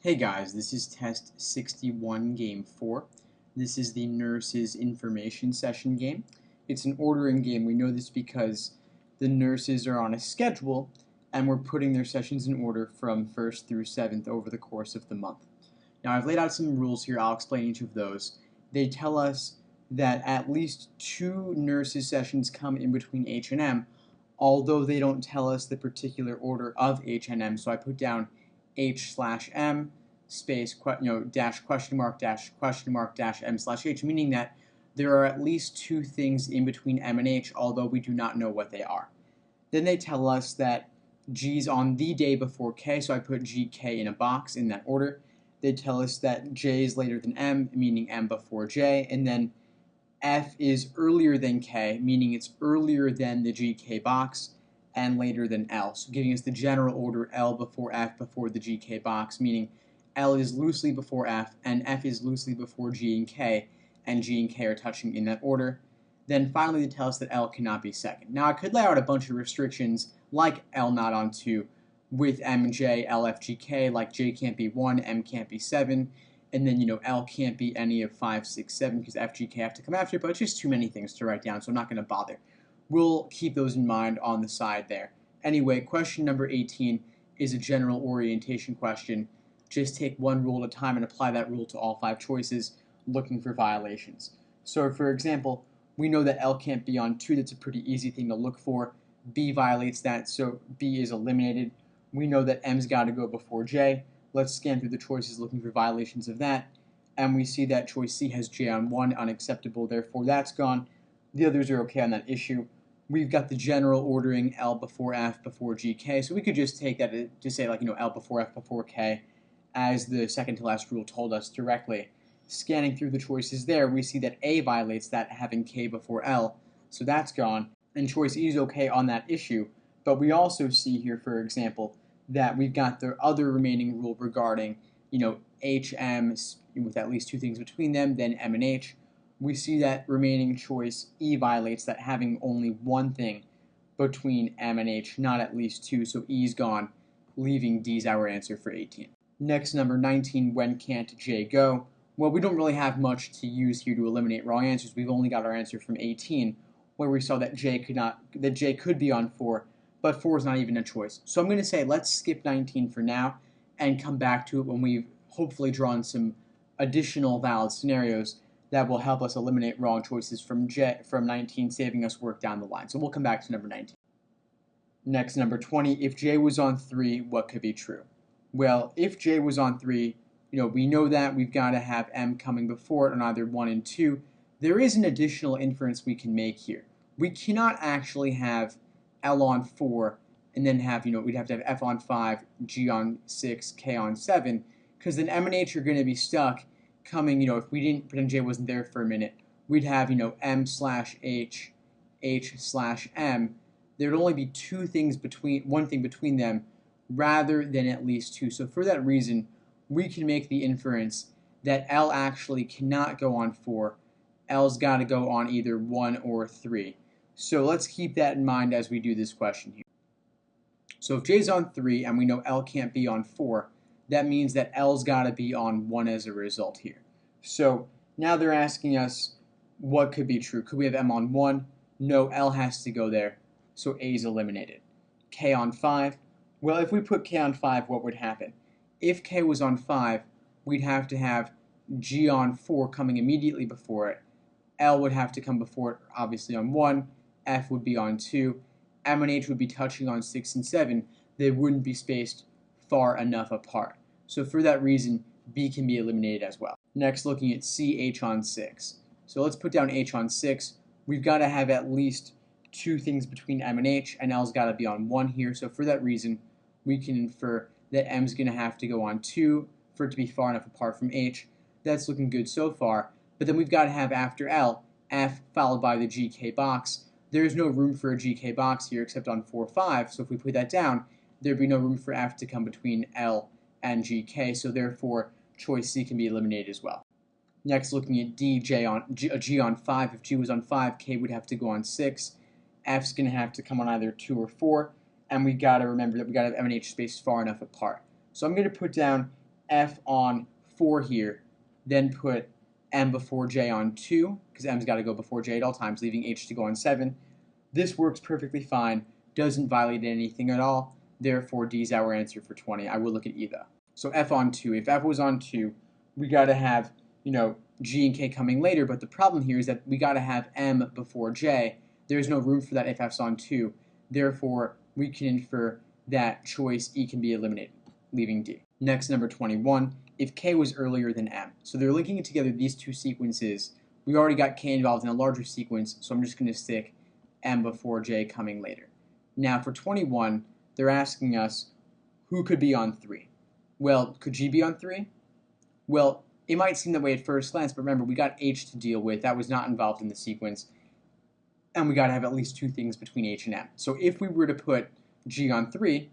Hey guys, this is test 61, game 4. This is the nurses information session game. It's an ordering game. We know this because the nurses are on a schedule and we're putting their sessions in order from 1st through 7th over the course of the month. Now I've laid out some rules here. I'll explain each of those. They tell us that at least 2 nurses sessions come in between H and M, although they don't tell us the particular order of H and M. So I put down H/M space dash question mark dash M/H, meaning that there are at least 2 things in between M and H, although we do not know what they are. Then they tell us that G's on the day before K, so I put GK in a box in that order. They tell us that J is later than M, meaning M before J, and then F is earlier than K, meaning it's earlier than the GK box, and later than L, so giving us the general order L before F before the GK box, meaning L is loosely before F, and F is loosely before G and K are touching in that order. Then finally they tell us that L cannot be second. Now I could lay out a bunch of restrictions like L not on 2 with M and J, L, F, G, K, like J can't be 1, M can't be 7, and then L can't be any of 5, 6, 7 because F, G, K have to come after it, but it's just too many things to write down, so I'm not going to bother. We'll keep those in mind on the side there. Anyway, question number 18 is a general orientation question. Just take one rule at a time and apply that rule to all 5 choices, looking for violations. So for example, we know that L can't be on 2. That's a pretty easy thing to look for. B violates that, so B is eliminated. We know that M's got to go before J. Let's scan through the choices looking for violations of that. And we see that choice C has J on 1, unacceptable, therefore that's gone. The others are okay on that issue. We've got the general ordering L before F before GK, so we could just take that to say L before F before K, as the second to last rule told us directly. Scanning through the choices there, we see that A violates that, having K before L, so that's gone, and choice E is okay on that issue. But we also see here, for example, that we've got the other remaining rule regarding, HM with at least 2 things between them, then M and H. We see that remaining choice E violates that, having only 1 thing between M and H, not at least 2, so E's gone, leaving D's our answer for 18. Next, number 19, when can't J go? Well, we don't really have much to use here to eliminate wrong answers. We've only got our answer from 18, where we saw that J could be on 4, but 4 is not even a choice. So I'm going to say let's skip 19 for now and come back to it when we've hopefully drawn some additional valid scenarios that will help us eliminate wrong choices from 19, saving us work down the line. So we'll come back to number 19. Next, number 20, if J was on 3, what could be true? Well, if J was on 3, we know that we've got to have M coming before it on either 1 and 2. There is an additional inference we can make here. We cannot actually have L on 4 and then have, we'd have to have F on 5, G on 6, K on 7, because then M and H are going to be stuck coming, if we didn't pretend J wasn't there for a minute, we'd have, M/H, H/M. There'd only be 2 things one thing between them rather than at least 2. So for that reason, we can make the inference that L actually cannot go on 4. L's got to go on either 1 or 3. So let's keep that in mind as we do this question here. So if J's on 3 and we know L can't be on 4, that means that L's got to be on 1 as a result here. So now they're asking us what could be true. Could we have M on 1? No, L has to go there, so A is eliminated. K on 5? Well, if we put K on 5, what would happen? If K was on 5, we'd have to have G on 4 coming immediately before it. L would have to come before it, obviously, on 1. F would be on 2. M and H would be touching on 6 and 7. They wouldn't be spaced far enough apart. So for that reason, B can be eliminated as well. Next, looking at C, H on 6. So let's put down H on 6. We've got to have at least 2 things between M and H, and L's got to be on 1 here. So for that reason, we can infer that M's going to have to go on 2 for it to be far enough apart from H. That's looking good so far. But then we've got to have after L, F followed by the GK box. There's no room for a GK box here except on 4, 5. So if we put that down, there'd be no room for F to come between L and GK. So therefore, choice C can be eliminated as well. Next, looking at D, G on 5. If G was on 5, K would have to go on 6. F's going to have to come on either 2 or 4. And we got to remember that we got to have M and H spaced far enough apart. So I'm going to put down F on 4 here, then put M before J on 2, because M's got to go before J at all times, leaving H to go on 7. This works perfectly fine, doesn't violate anything at all, therefore D is our answer for 20. I will look at E though. So F on 2, if F was on 2, we got to have, G and K coming later, but the problem here is that we got to have M before J. There's no room for that if F's on 2, therefore we can infer that choice E can be eliminated, leaving D. Next, number 21, if K was earlier than M. So they're linking together these two sequences. We already got K involved in a larger sequence, so I'm just going to stick M before J coming later. Now for 21, they're asking us who could be on 3. Well, could G be on 3? Well, it might seem that way at first glance, but remember, we got H to deal with. That was not involved in the sequence. And we got to have at least two things between H and M. So if we were to put G on 3,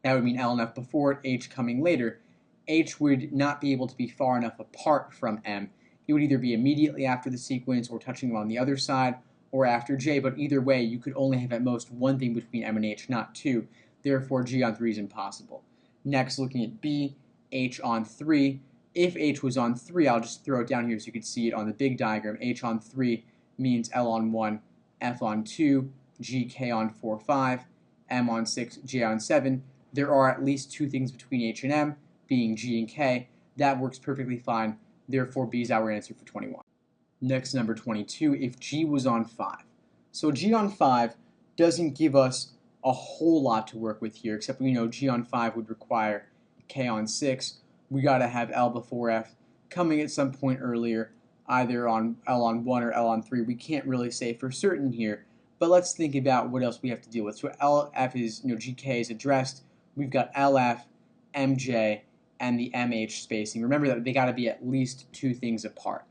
that would mean L and F before it, H coming later. H would not be able to be far enough apart from M. It would either be immediately after the sequence or touching them on the other side or after J, but either way, you could only have at most one thing between M and H, not two. Therefore, G on 3 is impossible. Next, looking at B, H on 3. If H was on 3, I'll just throw it down here so you can see it on the big diagram. H on 3 means L on 1, F on 2, G, K on 4, 5, M on 6, J on 7. There are at least two things between H and M, being G and K. That works perfectly fine. Therefore, B is our answer for 21. Next, number 22, if G was on 5. So G on 5 doesn't give us a whole lot to work with here, except we know G on 5 would require K on 6. We got to have L before F coming at some point earlier, either on L on 1 or L on 3. We can't really say for certain here, but let's think about what else we have to deal with. So LF is, GK is addressed. We've got LF, MJ, and the MH spacing. Remember that they got to be at least two things apart,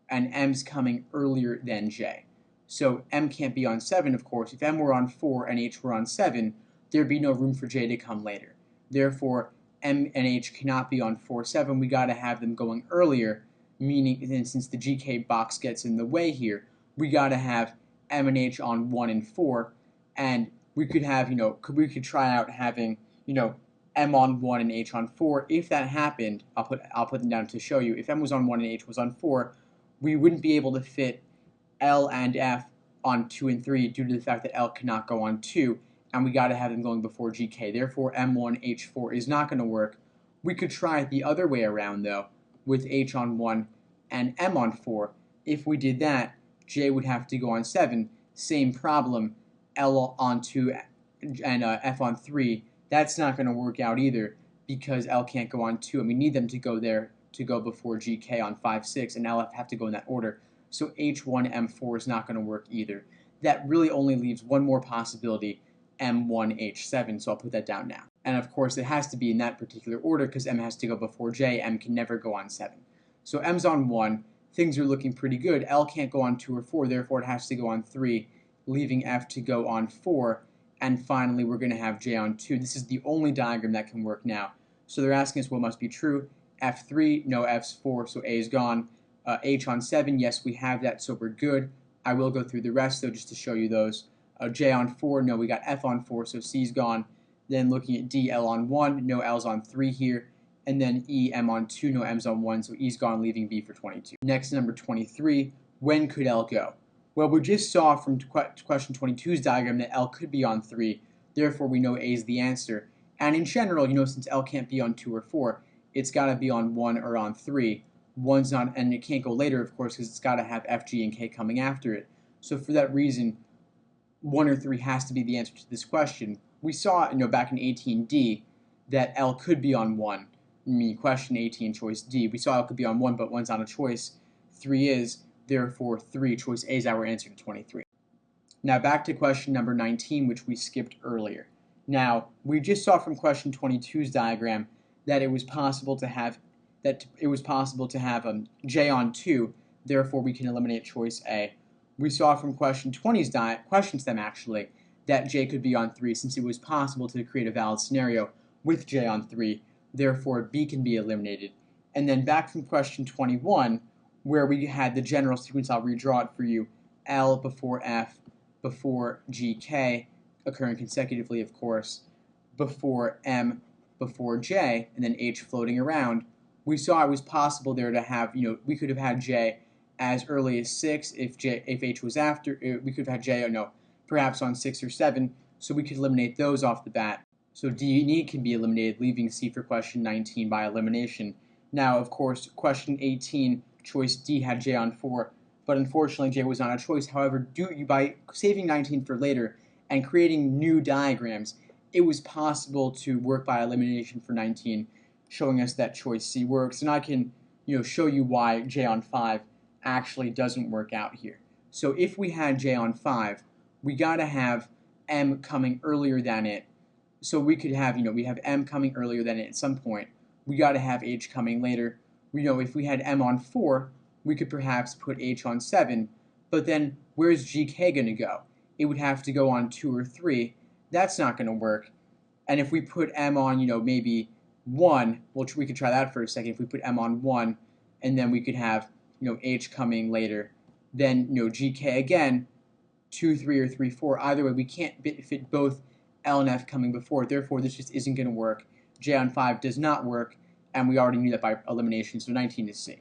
and M's coming earlier than J. So M can't be on 7, of course. If M were on 4 and H were on 7, there'd be no room for J to come later. Therefore, M and H cannot be on 4, 7. We got to have them going earlier, meaning, and since the GK box gets in the way here, we got to have M and H on 1 and 4, and we could have, we could try out having, M on 1 and H on 4. If that happened, I'll put them down to show you. If M was on 1 and H was on 4, we wouldn't be able to fit L and F on 2 and 3 due to the fact that L cannot go on 2, and we got to have them going before GK. Therefore, M1, H4 is not going to work. We could try it the other way around, though, with H on 1 and M on 4. If we did that, J would have to go on 7. Same problem, L on 2 and F on 3. That's not going to work out either because L can't go on 2, and we need them to go there to go before GK on 5, 6, and LF have to go in that order. So H1, M4 is not going to work either. That really only leaves one more possibility, M1, H7, so I'll put that down now. And of course, it has to be in that particular order because M has to go before J. M can never go on 7. So M's on 1. Things are looking pretty good. L can't go on 2 or 4, therefore it has to go on 3, leaving F to go on 4. And finally, we're going to have J on 2. This is the only diagram that can work now. So they're asking us what must be true. F3, no, F's 4, so A is gone. H on 7, yes, we have that, so we're good. I will go through the rest, though, just to show you those. J on 4, no, we got F on 4, so C's gone. Then looking at D, L on 1, no L's on 3 here. And then E, M on 2, no M's on 1, so E's gone, leaving B for 22. Next, number 23, when could L go? Well, we just saw from question 22's diagram that L could be on 3, therefore we know A is the answer. And in general, since L can't be on 2 or 4, it's got to be on 1 or on 3. 1's not, and it can't go later, of course, because it's got to have F, G, and K coming after it. So for that reason, 1 or 3 has to be the answer to this question. We saw, back in 18D that L could be on 1. Question 18, choice D. We saw L could be on 1, but 1's not a choice. 3 is, therefore 3, choice A is our answer to 23. Now back to question number 19, which we skipped earlier. Now, we just saw from question 22's diagram that it was possible to have J on 2, therefore we can eliminate choice A. We saw from question 20's question stem actually that J could be on 3 since it was possible to create a valid scenario with J on 3, therefore B can be eliminated. And then back from question 21 where we had the general sequence, I'll redraw it for you, L before F before GK, occurring consecutively of course, before M before J and then H floating around, we saw it was possible there to have, we could have had J as early as 6 if H was after. We could have had J, perhaps on 6 or 7, so we could eliminate those off the bat. So D and E can be eliminated, leaving C for question 19 by elimination. Now, of course, question 18, choice D had J on 4, but unfortunately J was not a choice. However, by saving 19 for later and creating new diagrams, it was possible to work by elimination for 19, showing us that choice C works. And I can, show you why J on 5 actually doesn't work out here. So if we had J on 5, we got to have M coming earlier than it. So we could have, we have M coming earlier than it at some point. We got to have H coming later. If we had M on 4, we could perhaps put H on 7. But then where's GK going to go? It would have to go on 2 or 3. That's not going to work. And if we put M on, maybe 1, well, we could try that for a second. If we put M on 1, and then we could have, H coming later, then, GK again, 2, 3, or 3, 4. Either way, we can't fit both L and F coming before. Therefore, this just isn't going to work. J on 5 does not work, and we already knew that by elimination, so 19 is C.